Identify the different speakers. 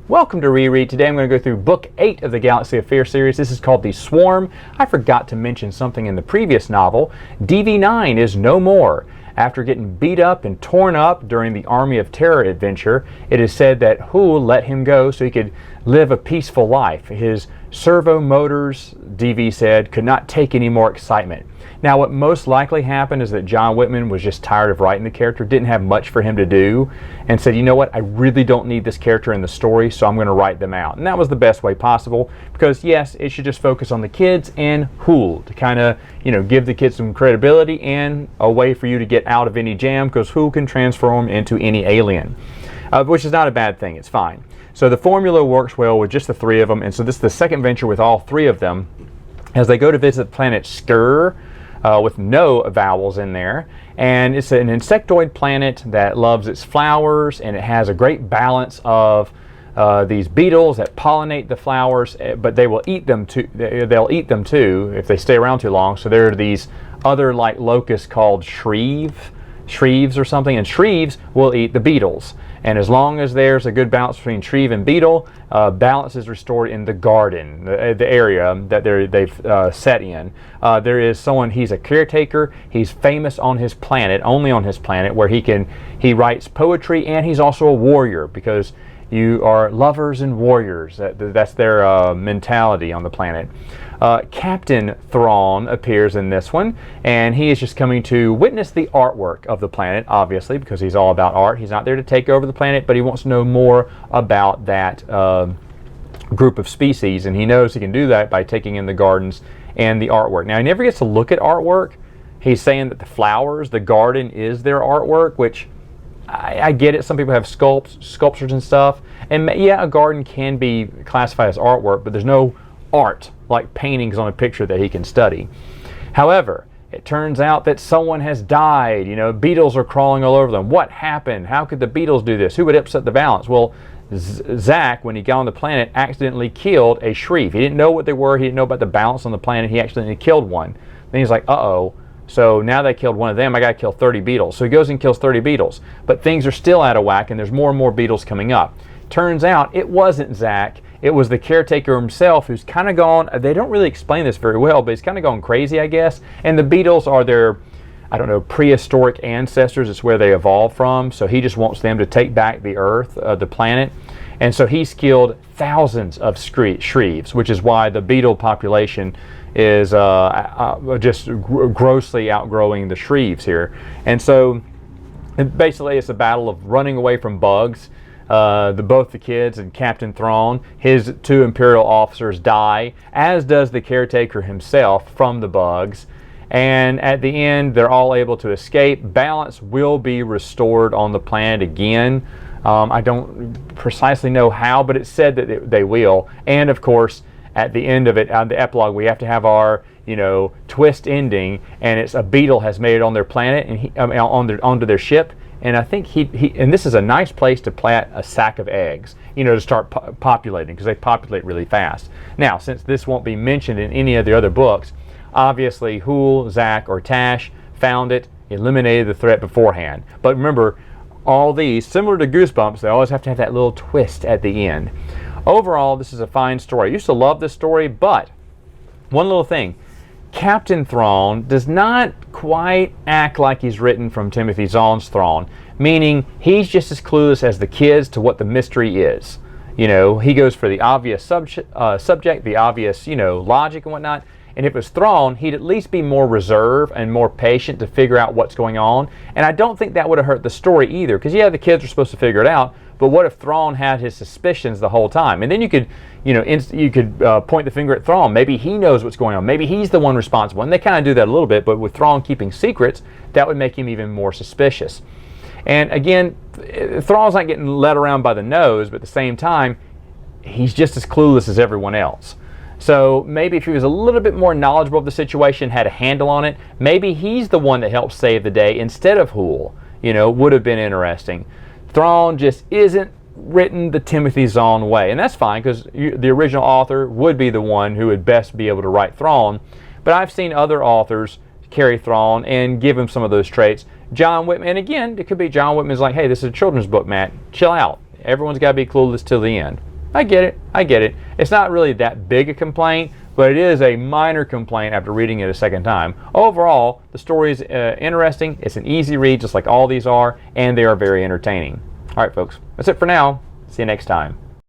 Speaker 1: Welcome to Reread. Today I'm going to go through Book 8 of the Galaxy of Fear series. This is called The Swarm. I forgot to mention something in the previous novel. DV9 is no more. After getting beat up and torn up during the Army of Terror adventure, it is said that Hoole let him go so he could live a peaceful life. His servo motors, DV said, could not take any more excitement. Now, what most likely happened is that John Whitman was just tired of writing the character, didn't have much for him to do, and said, you know what, I really don't need this character in the story, so I'm going to write them out. And that was the best way possible, because yes, it should just focus on the kids and Hoole to kind of, give the kids some credibility and a way for you to get out of any jam, because Hoole can transform into any alien, which is not a bad thing. It's fine. So the formula works well with just the three of them, and so this is the second venture with all three of them as they go to visit the planet Skur, with no vowels in there, and it's an insectoid planet that loves its flowers, and it has a great balance of these beetles that pollinate the flowers, but they will eat them too. They'll eat them too if they stay around too long. So there are these other like locusts called shreves or something, and shreves will eat the beetles. And as long as there's a good balance between shreve and beetle, balance is restored in the garden, the area that they've set in. There is someone, he's a caretaker, he's famous on his planet, only on his planet, where he writes poetry, and he's also a warrior, because you are lovers and warriors. That's their mentality on the planet. Captain Thrawn appears in this one, and he is just coming to witness the artwork of the planet, obviously, because he's all about art. He's not there to take over the planet, but he wants to know more about that group of species, and he knows he can do that by taking in the gardens and the artwork. Now, he never gets to look at artwork. He's saying that the flowers, the garden, is their artwork, which I get it. Some people have sculptures and stuff, and yeah, a garden can be classified as artwork, but there's no art like paintings on a picture that he can study. However, it turns out that someone has died. Beetles are crawling all over them. What happened? How could the beetles do this? Who would upset the balance? Well, Zach, when he got on the planet, accidentally killed a shreve. He didn't know what they were. He didn't know about the balance on the planet. He accidentally killed one. Then he's like, uh-oh. So now they killed one of them, I got to kill 30 beetles. So he goes and kills 30 beetles. But things are still out of whack, and there's more and more beetles coming up. Turns out it wasn't Zach. It was the caretaker himself, who's kind of gone, they don't really explain this very well, but he's kind of gone crazy, I guess. And the beetles are their, prehistoric ancestors. It's where they evolved from. So he just wants them to take back the Earth, the planet. And so he's killed thousands of shreves, which is why the beetle population is just grossly outgrowing the shreves here. And so basically it's a battle of running away from bugs. Both the kids and Captain Thrawn, his two Imperial officers, die, as does the caretaker himself, from the bugs. And at the end, they're all able to escape. Balance will be restored on the planet again. I don't precisely know how, but it's said that they will. And of course, at the end of it, on the epilogue, we have to have our, twist ending, and it's a beetle has made it on their planet and onto their ship. And I think and this is a nice place to plant a sack of eggs, to start populating, because they populate really fast. Now, since this won't be mentioned in any of the other books, obviously Hoole, Zach, or Tash found it, eliminated the threat beforehand. But remember, all these, similar to Goosebumps, they always have to have that little twist at the end. Overall, this is a fine story. I used to love this story, but one little thing. Captain Thrawn does not quite act like he's written from Timothy Zahn's Thrawn, meaning he's just as clueless as the kids to what the mystery is. He goes for the obvious subject, the obvious, logic and whatnot. And if it was Thrawn, he'd at least be more reserved and more patient to figure out what's going on. And I don't think that would have hurt the story either, because yeah, the kids are supposed to figure it out, but what if Thrawn had his suspicions the whole time? And then you could, point the finger at Thrawn. Maybe he knows what's going on. Maybe he's the one responsible. And they kind of do that a little bit, but with Thrawn keeping secrets, that would make him even more suspicious. And again, Thrawn's not getting led around by the nose, but at the same time, he's just as clueless as everyone else. So maybe if he was a little bit more knowledgeable of the situation, had a handle on it, maybe he's the one that helps save the day instead of Hoole. Would have been interesting. Thrawn just isn't written the Timothy Zahn way, and that's fine, because the original author would be the one who would best be able to write Thrawn. But I've seen other authors carry Thrawn and give him some of those traits. John Whitman, and again, it could be John Whitman's like, hey, this is a children's book, Matt. Chill out. Everyone's got to be clueless till the end. I get it. I get it. It's not really that big a complaint, but it is a minor complaint after reading it a second time. Overall, the story is interesting. It's an easy read, just like all these are, and they are very entertaining. All right, folks, that's it for now. See you next time.